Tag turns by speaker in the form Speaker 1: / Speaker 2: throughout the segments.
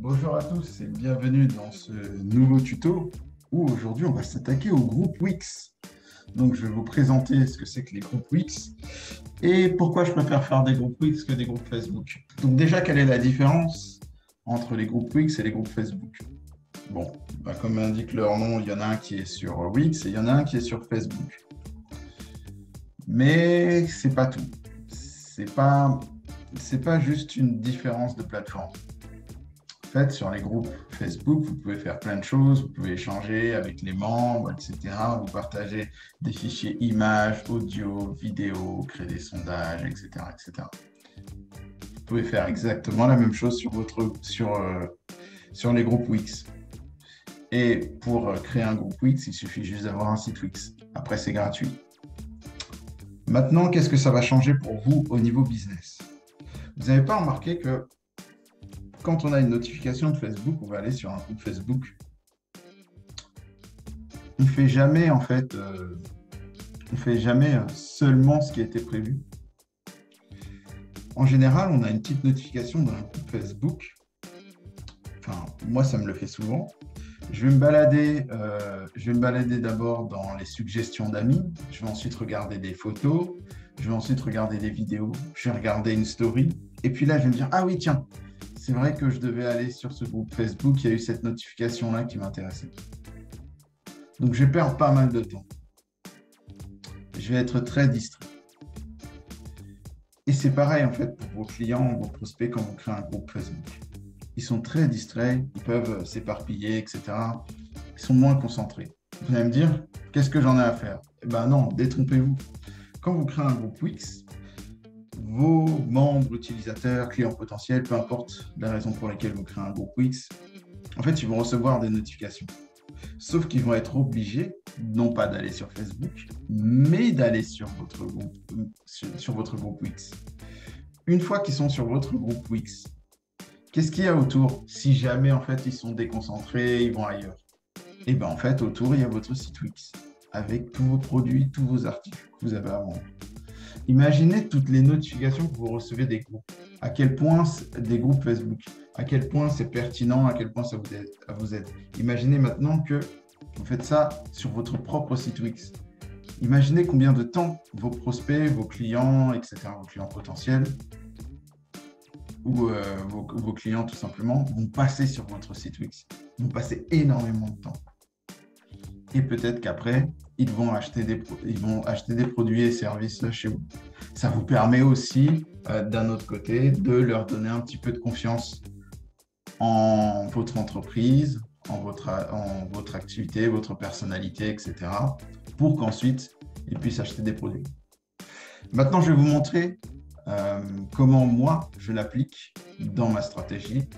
Speaker 1: Bonjour à tous et bienvenue dans ce nouveau tuto où aujourd'hui on va s'attaquer au groupe Wix. Donc je vais vous présenter ce que c'est que les groupes Wix et pourquoi je préfère faire des groupes Wix que des groupes Facebook. Donc déjà, quelle est la différence entre les groupes Wix et les groupes Facebook? Bon, comme indique leur nom, il y en a un qui est sur Wix et il y en a un qui est sur Facebook. Mais c'est pas tout. C'est pas juste une différence de plateforme. En fait, sur les groupes Facebook, vous pouvez faire plein de choses. Vous pouvez échanger avec les membres, etc. Vous partagez des fichiers images, audio, vidéo, créer des sondages, etc., etc. Vous pouvez faire exactement la même chose sur les groupes Wix. Et pour créer un groupe Wix, il suffit juste d'avoir un site Wix. Après, c'est gratuit. Maintenant, qu'est-ce que ça va changer pour vous au niveau business? Vous n'avez pas remarqué que quand on a une notification de Facebook, on va aller sur un groupe Facebook. On ne fait jamais, seulement ce qui a été prévu. En général, on a une petite notification dans un groupe Facebook. Enfin, moi, ça me le fait souvent. Je vais me balader d'abord dans les suggestions d'amis. Je vais ensuite regarder des photos. Je vais ensuite regarder des vidéos. Je vais regarder une story. Et puis là, je vais me dire, ah oui, tiens, c'est vrai que je devais aller sur ce groupe Facebook. Il y a eu cette notification-là qui m'intéressait. Donc, je vais perdre pas mal de temps. Je vais être très distrait. Et c'est pareil, en fait, pour vos clients, vos prospects, quand vous créez un groupe Facebook. Ils sont très distraits, ils peuvent s'éparpiller, etc. Ils sont moins concentrés. Vous allez me dire, qu'est-ce que j'en ai à faire? Eh bien non, détrompez-vous. Quand vous créez un groupe Wix, vos membres, utilisateurs, clients potentiels, peu importe la raison pour laquelle vous créez un groupe Wix, en fait, ils vont recevoir des notifications. Sauf qu'ils vont être obligés, non pas d'aller sur Facebook, mais d'aller sur votre groupe Wix. Une fois qu'ils sont sur votre groupe Wix, qu'est-ce qu'il y a autour si jamais en fait ils sont déconcentrés, ils vont ailleurs? Et bien en fait autour il y a votre site Wix avec tous vos produits, tous vos articles que vous avez à vendre. Imaginez toutes les notifications que vous recevez des groupes. À quel point des groupes Facebook, à quel point c'est pertinent, à quel point ça vous aide. Imaginez maintenant que vous faites ça sur votre propre site Wix. Imaginez combien de temps vos prospects, vos clients, etc., vos clients potentiels, ou vos clients tout simplement vont passer sur votre site Wix, vont passer énormément de temps. Et peut-être qu'après, ils vont acheter des produits et services chez vous. Ça vous permet aussi, d'un autre côté, de leur donner un petit peu de confiance en votre entreprise, en votre activité, votre personnalité, etc. pour qu'ensuite, ils puissent acheter des produits. Maintenant, je vais vous montrer comment moi, je l'applique dans ma stratégie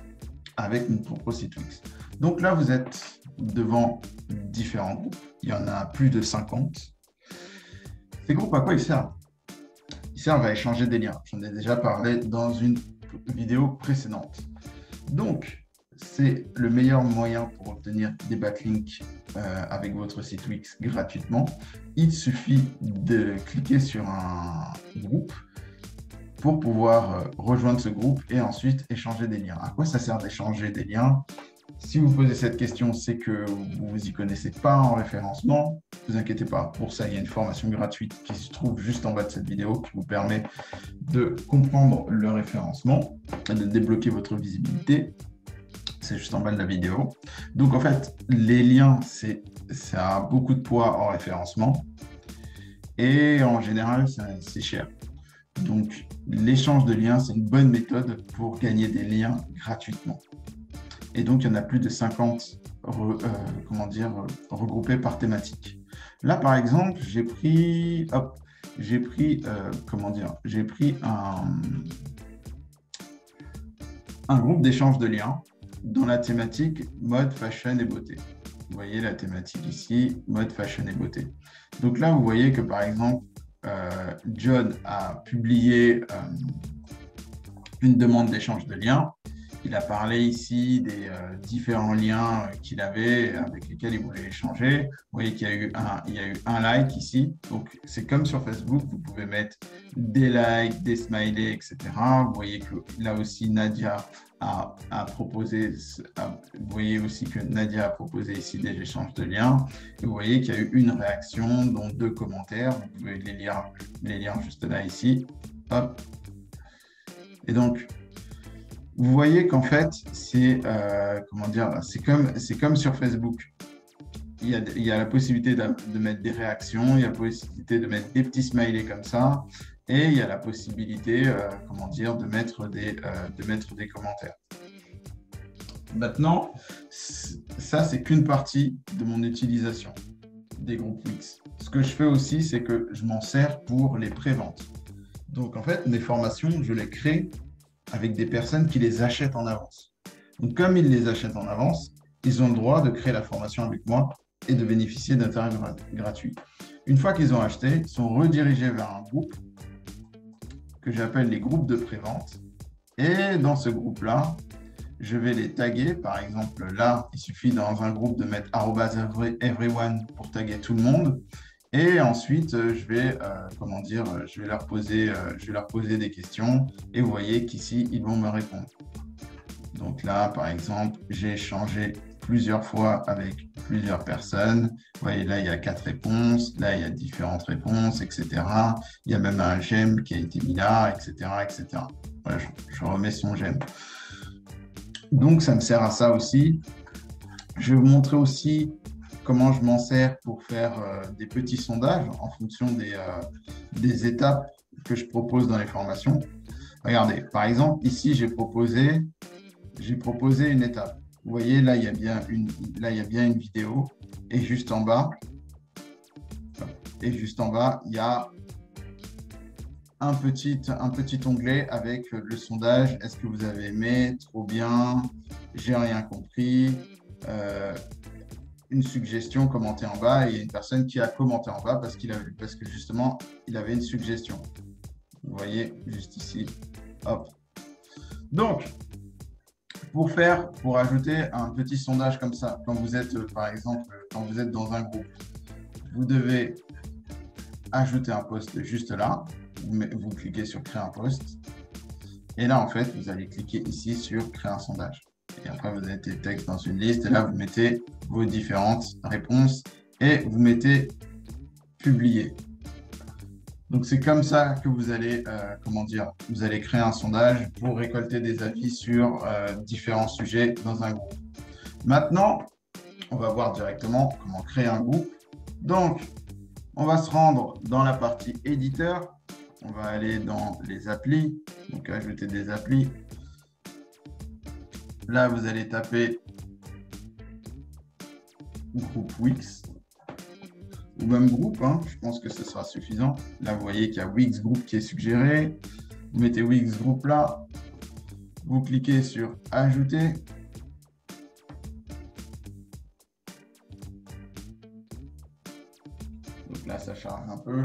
Speaker 1: avec mon propre site Wix. Donc là, vous êtes devant différents groupes. Il y en a plus de 50. Ces groupes, à quoi ils servent? Ils servent à échanger des liens. J'en ai déjà parlé dans une vidéo précédente. Donc, c'est le meilleur moyen pour obtenir des backlinks avec votre site Wix gratuitement. Il suffit de cliquer sur un groupe pour pouvoir rejoindre ce groupe et ensuite échanger des liens. À quoi ça sert d'échanger des liens? Si vous posez cette question, c'est que vous ne vous y connaissez pas en référencement. Ne vous inquiétez pas, pour ça, il y a une formation gratuite qui se trouve juste en bas de cette vidéo qui vous permet de comprendre le référencement et de débloquer votre visibilité. C'est juste en bas de la vidéo. Donc, en fait, les liens, ça a beaucoup de poids en référencement et en général, c'est cher. Donc, l'échange de liens, c'est une bonne méthode pour gagner des liens gratuitement. Et donc, il y en a plus de 50 regroupés par thématique. Là, par exemple, j'ai pris un groupe d'échange de liens dans la thématique mode, fashion et beauté. Vous voyez la thématique ici, mode, fashion et beauté. Donc là, vous voyez que, par exemple, John a publié une demande d'échange de liens. Il a parlé ici des différents liens qu'il avait avec lesquels il voulait échanger. Vous voyez qu'il y a eu un like ici. Donc, c'est comme sur Facebook, vous pouvez mettre des likes, des smileys, etc. Vous voyez que là aussi, Nadia a proposé, vous voyez aussi que Nadia a proposé ici des échanges de liens. Et vous voyez qu'il y a eu une réaction, dont 2 commentaires. Vous pouvez les lire juste là, ici. Hop. Et donc, vous voyez qu'en fait, c'est comme sur Facebook. Il y a la possibilité de mettre des réactions, il y a la possibilité de mettre des petits smileys comme ça, et il y a la possibilité, de mettre des commentaires. Maintenant, ça, c'est qu'une partie de mon utilisation des groupes Wix. Ce que je fais aussi, c'est que je m'en sers pour les préventes. Donc, en fait, mes formations, je les crée avec des personnes qui les achètent en avance. Donc, comme ils les achètent en avance, ils ont le droit de créer la formation avec moi et de bénéficier d'un tarif gratuit. Une fois qu'ils ont acheté, ils sont redirigés vers un groupe que j'appelle les groupes de prévente. Et dans ce groupe-là, je vais les taguer. Par exemple, là, il suffit dans un groupe de mettre @everyone pour taguer tout le monde. Et ensuite, je vais leur poser des questions. Et vous voyez qu'ici, ils vont me répondre. Donc là, par exemple, j'ai échangé plusieurs fois avec plusieurs personnes. Vous voyez, là, il y a 4 réponses. Là, il y a différentes réponses, etc. Il y a même un j'aime qui a été mis là, etc., etc. Voilà, je remets son j'aime. Donc, ça me sert à ça aussi. Je vais vous montrer aussi comment je m'en sers pour faire des petits sondages en fonction des étapes que je propose dans les formations. Regardez, par exemple, ici, j'ai proposé une étape. Vous voyez, là, il y a bien une vidéo. Et juste en bas, il y a un petit onglet avec le sondage. Est-ce que vous avez aimé? Trop bien. J'ai rien compris. Une suggestion, commentez en bas. Et il y a une personne qui a commenté en bas parce que justement, il avait une suggestion. Vous voyez, juste ici. Hop. Donc, pour ajouter un petit sondage comme ça, quand vous êtes, par exemple, quand vous êtes dans un groupe, vous devez ajouter un post juste là. Vous cliquez sur créer un post. Et là, en fait, vous allez cliquer ici sur créer un sondage. Et après, vous mettez le texte dans une liste. Et là, vous mettez vos différentes réponses et vous mettez publier. Donc, c'est comme ça que vous allez, vous allez créer un sondage pour récolter des avis sur différents sujets dans un groupe. Maintenant, on va voir directement comment créer un groupe. Donc, on va se rendre dans la partie éditeur. On va aller dans les applis, donc ajouter des applis. Là, vous allez taper groupe Wix ou même groupe, hein, je pense que ce sera suffisant. Là, vous voyez qu'il y a Wix Group qui est suggéré. Vous mettez Wix Group là. Vous cliquez sur ajouter. Donc là, ça charge un peu.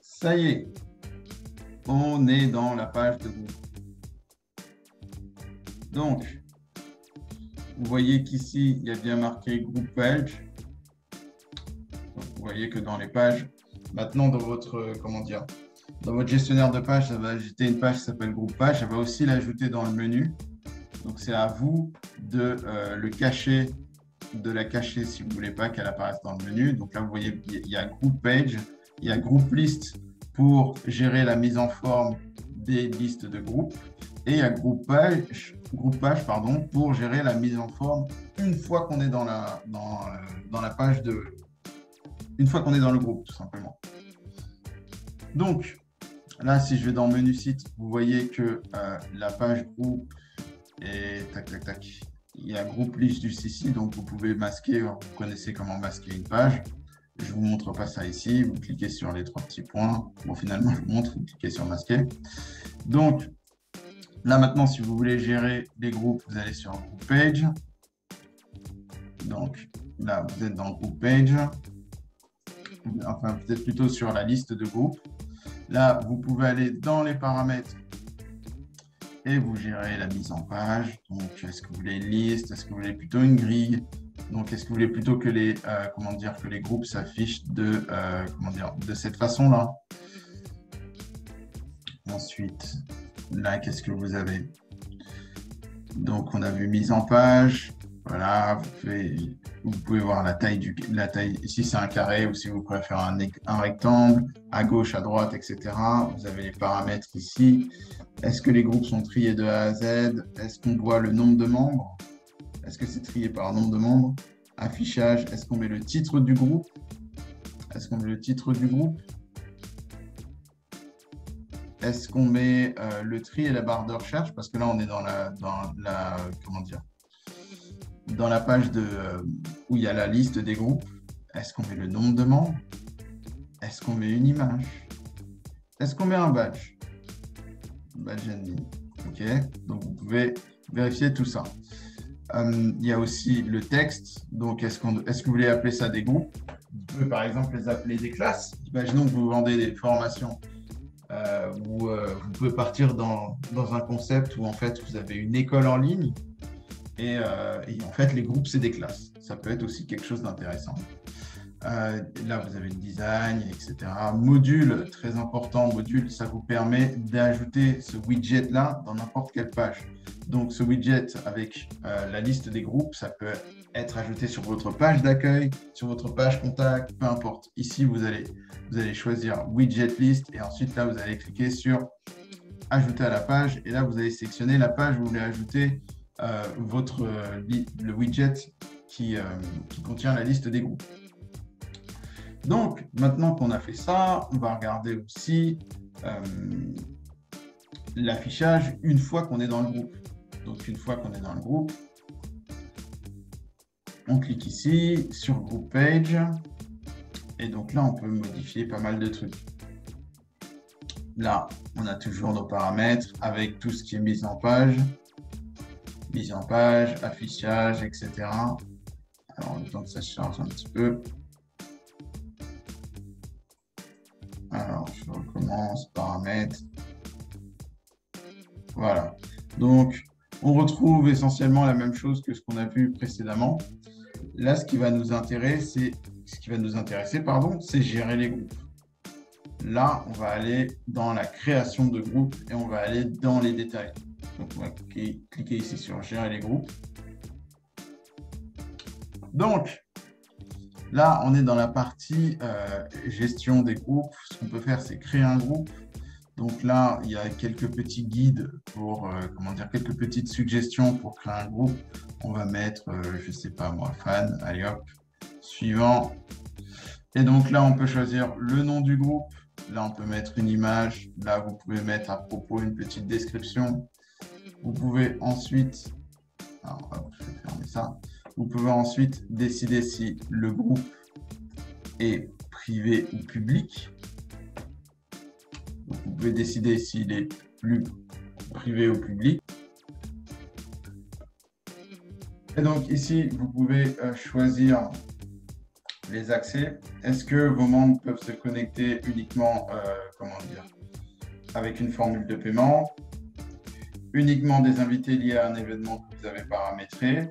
Speaker 1: Ça y est, on est dans la page de groupe. Donc, vous voyez qu'ici, il y a bien marqué groupe page. Donc, vous voyez que dans les pages, maintenant dans votre, dans votre gestionnaire de page, ça va ajouter une page qui s'appelle groupe page. Ça va aussi l'ajouter dans le menu. Donc, c'est à vous de la cacher si vous ne voulez pas qu'elle apparaisse dans le menu. Donc là, vous voyez, il y a groupe page, il y a groupe list pour gérer la mise en forme des listes de groupes. Et il y a groupe page pour gérer la mise en forme une fois qu'on est dans la page une fois qu'on est dans le groupe, tout simplement. Donc, là, si je vais dans menu site, vous voyez que la page groupe est il y a groupe list juste ici, donc vous pouvez masquer, vous connaissez comment masquer une page. Je ne vous montre pas ça ici, vous cliquez sur les 3 petits points. Bon, finalement, je vous montre, vous cliquez sur masquer. Donc, là, maintenant, si vous voulez gérer les groupes, vous allez sur Group Page. Donc, là, vous êtes dans Group Page. Enfin, vous êtes plutôt sur la liste de groupes. Là, vous pouvez aller dans les paramètres et vous gérez la mise en page. Donc, est-ce que vous voulez une liste? Est-ce que vous voulez plutôt une grille? Donc, est-ce que vous voulez plutôt que les, que les groupes s'affichent de cette façon-là? Ensuite, Là, qu'est-ce que vous avez? Donc, on a vu mise en page. Voilà, vous pouvez voir la taille, ici c'est un carré ou si vous préférez un rectangle, à gauche, à droite, etc. Vous avez les paramètres ici. Est-ce que les groupes sont triés de A à Z? Est-ce qu'on voit le nombre de membres? Est-ce que c'est trié par nombre de membres? Affichage, est-ce qu'on met le titre du groupe? Est-ce qu'on met le titre du groupe? Est-ce qu'on met le tri et la barre de recherche? Parce que là, on est comment dire, dans la page où il y a la liste des groupes. Est-ce qu'on met le nombre de membres? Est-ce qu'on met une image? Est-ce qu'on met un badge? Badge admin. OK. Donc, vous pouvez vérifier tout ça. Il y a aussi le texte. Donc, est-ce que vous voulez appeler ça des groupes? Vous pouvez, par exemple, les appeler des classes. Imaginons que vous vendez des formations où vous pouvez partir dans un concept où, en fait, vous avez une école en ligne et en fait, les groupes, c'est des classes. Ça peut être aussi quelque chose d'intéressant. Là, vous avez le design, etc. Module, très important, module, ça vous permet d'ajouter ce widget-là dans n'importe quelle page. Donc, ce widget avec la liste des groupes, ça peut être ajouté sur votre page d'accueil, sur votre page contact, peu importe. Ici, vous allez choisir widget list et ensuite, là, vous allez cliquer sur ajouter à la page. Et là, vous allez sélectionner la page où vous voulez ajouter le widget qui contient la liste des groupes. Donc, maintenant qu'on a fait ça, on va regarder aussi l'affichage une fois qu'on est dans le groupe. Donc, une fois qu'on est dans le groupe, on clique ici sur Group Page. Et donc là, on peut modifier pas mal de trucs. Là, on a toujours nos paramètres avec tout ce qui est mise en page, affichage, etc. Alors, en même temps que ça charge un petit peu. Alors, je recommence, paramètres. Voilà. Donc, on retrouve essentiellement la même chose que ce qu'on a vu précédemment. Là, ce qui va nous intéresser, c'est gérer les groupes. Là, on va aller dans la création de groupes et on va aller dans les détails. Donc, on va cliquer ici sur gérer les groupes. Donc, là, on est dans la partie gestion des groupes. Ce qu'on peut faire, c'est créer un groupe. Donc là, il y a quelques petits guides pour, quelques petites suggestions pour créer un groupe. On va mettre, je ne sais pas moi, fan, allez hop, suivant. Et donc là, on peut choisir le nom du groupe. Là, on peut mettre une image. Là, vous pouvez mettre à propos une petite description. Vous pouvez ensuite, alors, hop, je vais fermer ça. Vous pouvez ensuite décider si le groupe est privé ou public. Donc, vous pouvez décider s'il est plus privé ou public. Et donc ici, vous pouvez choisir les accès. Est-ce que vos membres peuvent se connecter uniquement, avec une formule de paiement, uniquement des invités liés à un événement que vous avez paramétré?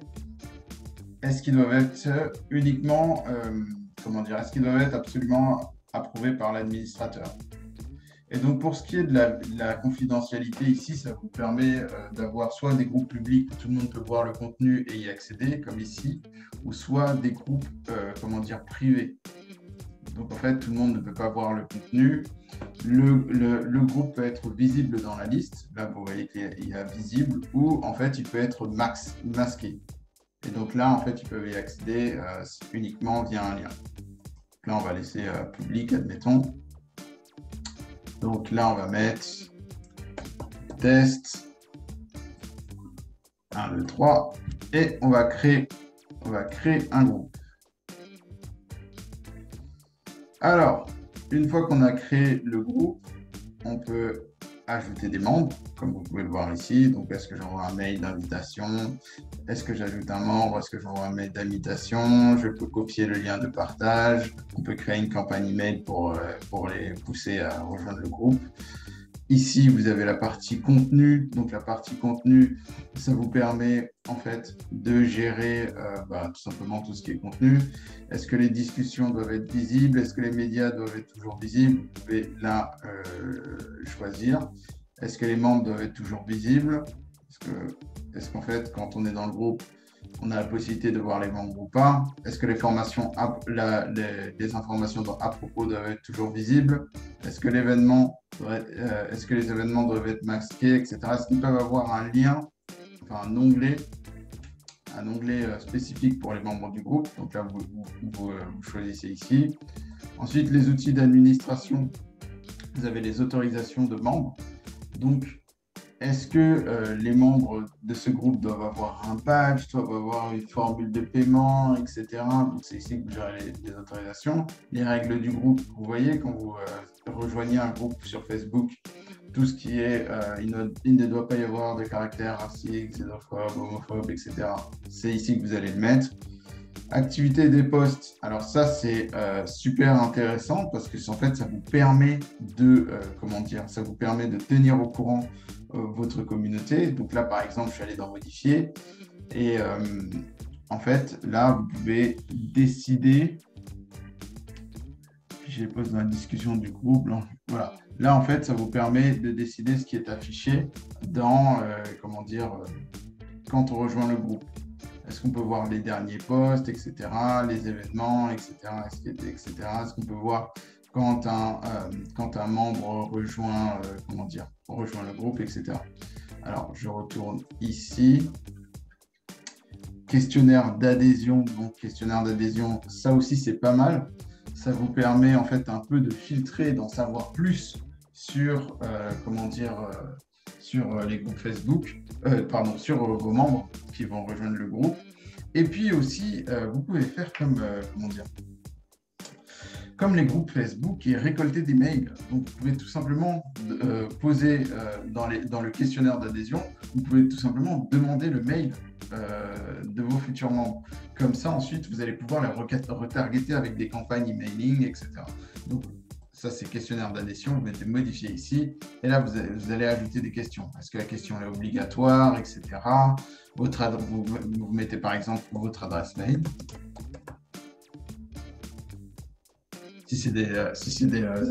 Speaker 1: Est-ce qu'ils doivent être uniquement, est-ce qu'ils doivent être absolument approuvés par l'administrateur? Et donc, pour ce qui est de la confidentialité, ici, ça vous permet d'avoir soit des groupes publics où tout le monde peut voir le contenu et y accéder, comme ici, ou soit des groupes, privés. Donc, en fait, tout le monde ne peut pas voir le contenu. Le groupe peut être visible dans la liste. Là, vous voyez qu'il y a visible, ou en fait, il peut être masqué. Et donc là, en fait, ils peuvent y accéder uniquement via un lien. Donc là, on va laisser public, admettons. Donc là, on va mettre test 1, 2, 3 et on va créer un groupe. Alors, une fois qu'on a créé le groupe, on peut ajouter des membres, comme vous pouvez le voir ici. Donc, est-ce que j'envoie un mail d'invitation? Est-ce que j'ajoute un membre? Est-ce que j'envoie un mail d'invitation? Je peux copier le lien de partage. On peut créer une campagne email pour les pousser à rejoindre le groupe. Ici, vous avez la partie contenu. Donc, la partie contenu, ça vous permet en fait de gérer tout simplement tout ce qui est contenu. Est-ce que les discussions doivent être visibles? Est-ce que les médias doivent être toujours visibles? Vous pouvez là choisir. Est-ce que les membres doivent être toujours visibles? Est-ce qu'en fait, quand on est dans le groupe, on a la possibilité de voir les membres ou pas? Est-ce que les informations à propos doivent être toujours visibles? Est-ce que est-ce que les événements doivent être masqués, etc. Est-ce qu'ils peuvent avoir un lien, enfin un onglet spécifique pour les membres du groupe? Donc là, vous choisissez ici. Ensuite, les outils d'administration. Vous avez les autorisations de membres. Donc, est-ce que les membres de ce groupe doivent avoir un badge, doivent avoir une formule de paiement, etc. Donc, c'est ici que vous gérez les autorisations. Les règles du groupe, vous voyez, quand vous rejoignez un groupe sur Facebook, tout ce qui est il ne doit pas y avoir de caractères racistes, xénophobes, homophobes, etc. C'est ici que vous allez le mettre. Activité des posts, alors ça c'est super intéressant parce que en fait ça vous permet de ça vous permet de tenir au courant votre communauté. Donc là par exemple je suis allé dans modifier et en fait là vous pouvez décider. Je les pose dans la discussion du groupe. Voilà. Là en fait ça vous permet de décider ce qui est affiché dans quand on rejoint le groupe. Est-ce qu'on peut voir les derniers posts, etc., les événements, etc., etc. Est-ce qu'on peut voir quand un membre rejoint le groupe, etc. Alors, je retourne ici. Questionnaire d'adhésion. Donc, questionnaire d'adhésion, ça aussi, c'est pas mal. Ça vous permet, en fait, un peu de filtrer, d'en savoir plus sur, sur les groupes Facebook, sur vos membres qui vont rejoindre le groupe. Et puis aussi, vous pouvez faire comme les groupes Facebook et récolter des mails. Donc, vous pouvez tout simplement poser dans le questionnaire d'adhésion, vous pouvez tout simplement demander le mail de vos futurs membres. Comme ça, ensuite, vous allez pouvoir les retargeter avec des campagnes emailing, etc. Donc, ça, c'est questionnaire d'adhésion. Vous mettez modifier ici. Et là, vous allez ajouter des questions. Est-ce que la question est obligatoire, etc. Vous mettez par exemple votre adresse mail. Si c'est des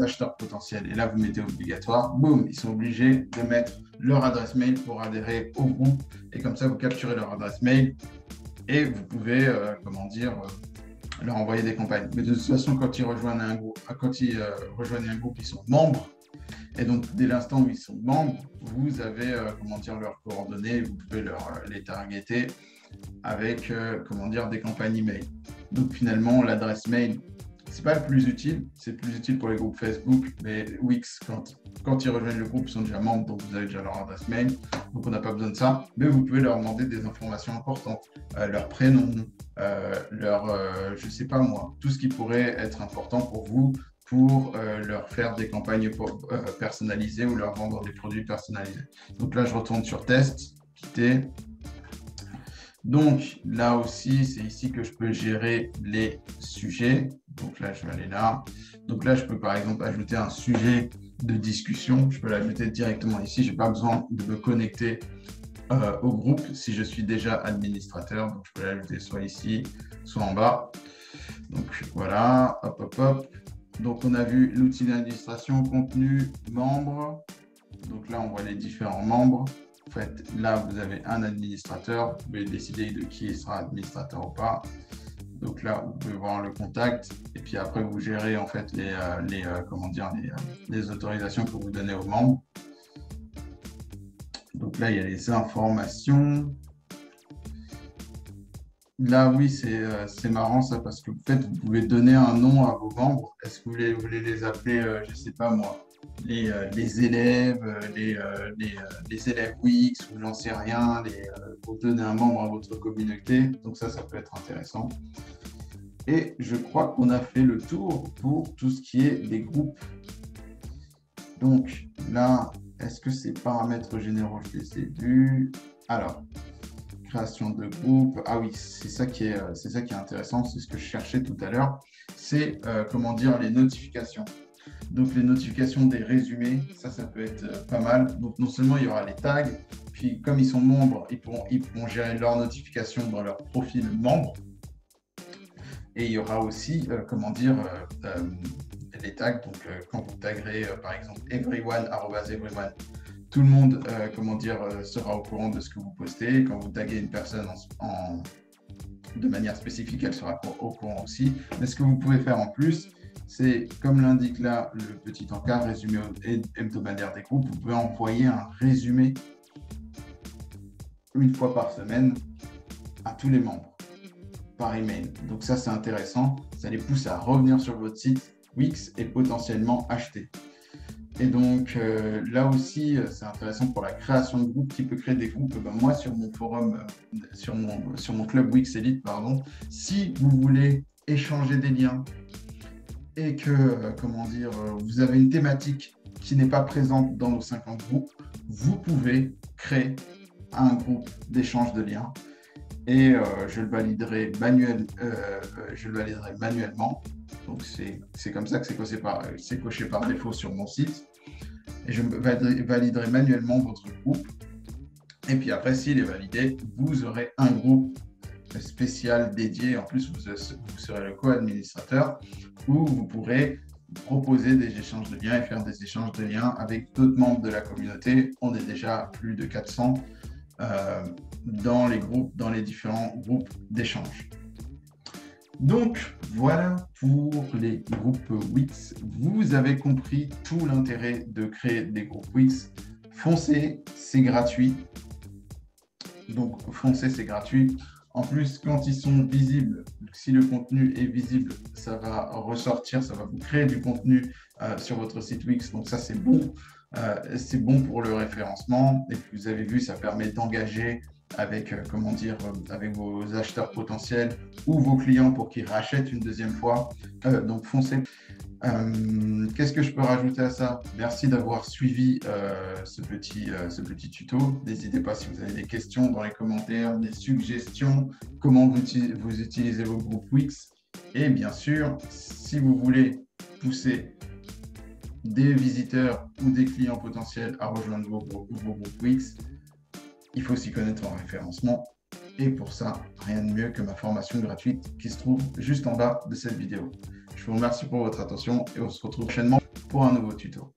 Speaker 1: acheteurs potentiels. Et là, vous mettez obligatoire. Boum, ils sont obligés de mettre leur adresse mail pour adhérer au groupe. Et comme ça, vous capturez leur adresse mail et vous pouvez, leur envoyer des campagnes. Mais de toute façon, quand ils rejoignent un groupe, ils sont membres. Et donc, dès l'instant où ils sont membres, vous avez leurs coordonnées, vous pouvez les targeter avec des campagnes email. Donc, finalement, l'adresse mail, c'est pas le plus utile, c'est plus utile pour les groupes Facebook, mais Wix, quand ils rejoignent le groupe, ils sont déjà membres, donc vous avez déjà leur adresse mail, donc on n'a pas besoin de ça, mais vous pouvez leur demander des informations importantes, leur prénom, je sais pas moi, tout ce qui pourrait être important pour vous, pour leur faire des campagnes personnalisées ou leur vendre des produits personnalisés. Donc là, je retourne sur test, quitter. Donc là aussi, c'est ici que je peux gérer les sujets. Donc là, je vais aller là. Donc là, je peux par exemple ajouter un sujet de discussion. Je peux l'ajouter directement ici. Je n'ai pas besoin de me connecter au groupe si je suis déjà administrateur. Donc je peux l'ajouter soit ici, soit en bas. Donc voilà, hop, hop, hop. Donc on a vu l'outil d'administration, contenu, membres. Donc là, on voit les différents membres. En fait, là, vous avez un administrateur. Vous pouvez décider de qui sera administrateur ou pas. Donc là, vous pouvez voir le contact. Et puis après, vous gérez en fait les autorisations que vous donnez aux membres. Donc là, il y a les informations. Là, oui, c'est marrant ça parce que en fait, vous pouvez donner un nom à vos membres. Est-ce que vous voulez les appeler, je ne sais pas moi, les élèves, les élèves Wix ou j'en sais rien, pour donner un membre à votre communauté. Donc ça peut être intéressant. Et je crois qu'on a fait le tour pour tout ce qui est des groupes. Donc là, est-ce que ces paramètres généraux, je les ai vus? Alors, création de groupe. Ah oui, c'est ça qui est intéressant, c'est ce que je cherchais tout à l'heure. C'est les notifications. Donc les notifications des résumés, ça peut être pas mal. Donc non seulement il y aura les tags, puis comme ils sont membres, ils pourront gérer leurs notifications dans leur profil membre. Et il y aura aussi les tags. Donc quand vous taguerez par exemple everyone tout le monde sera au courant de ce que vous postez. Quand vous taguez une personne de manière spécifique, elle sera au courant aussi. Mais ce que vous pouvez faire en plus, c'est, comme l'indique là le petit encart, résumé hebdomadaire des groupes, vous pouvez envoyer un résumé une fois par semaine à tous les membres par email. Donc ça, c'est intéressant. Ça les pousse à revenir sur votre site Wix et potentiellement acheter. Et donc là aussi, c'est intéressant pour la création de groupes. Qui peut créer des groupes? Moi, sur mon forum, sur mon club Wix Elite, pardon, si vous voulez échanger des liens et que, vous avez une thématique qui n'est pas présente dans nos 50 groupes, vous pouvez créer un groupe d'échange de liens et je le validerai manuellement. Donc, c'est comme ça que c'est coché par défaut sur mon site. Et je validerai manuellement votre groupe. Et puis après, s'il est validé, vous aurez un groupe spécial dédié. En plus, vous serez le co-administrateur où vous pourrez proposer des échanges de liens et faire des échanges de liens avec d'autres membres de la communauté. On est déjà plus de 400 dans les différents groupes d'échange. Donc, voilà pour les groupes Wix. Vous avez compris tout l'intérêt de créer des groupes Wix. Foncez, c'est gratuit. Donc, foncez, c'est gratuit. En plus, quand ils sont visibles, si le contenu est visible, ça va ressortir, ça va vous créer du contenu sur votre site Wix. Donc, ça, c'est bon. C'est bon pour le référencement. Et puis, vous avez vu, ça permet d'engager avec, avec vos acheteurs potentiels ou vos clients pour qu'ils rachètent une deuxième fois. Donc, foncez. Qu'est-ce que je peux rajouter à ça? Merci d'avoir suivi ce petit tuto. N'hésitez pas si vous avez des questions dans les commentaires, des suggestions, comment vous utilisez vos groupes Wix. Et bien sûr, si vous voulez pousser des visiteurs ou des clients potentiels à rejoindre vos groupes Wix, il faut s'y connaître en référencement. Et pour ça, rien de mieux que ma formation gratuite qui se trouve juste en bas de cette vidéo. Je vous remercie pour votre attention et on se retrouve prochainement pour un nouveau tuto.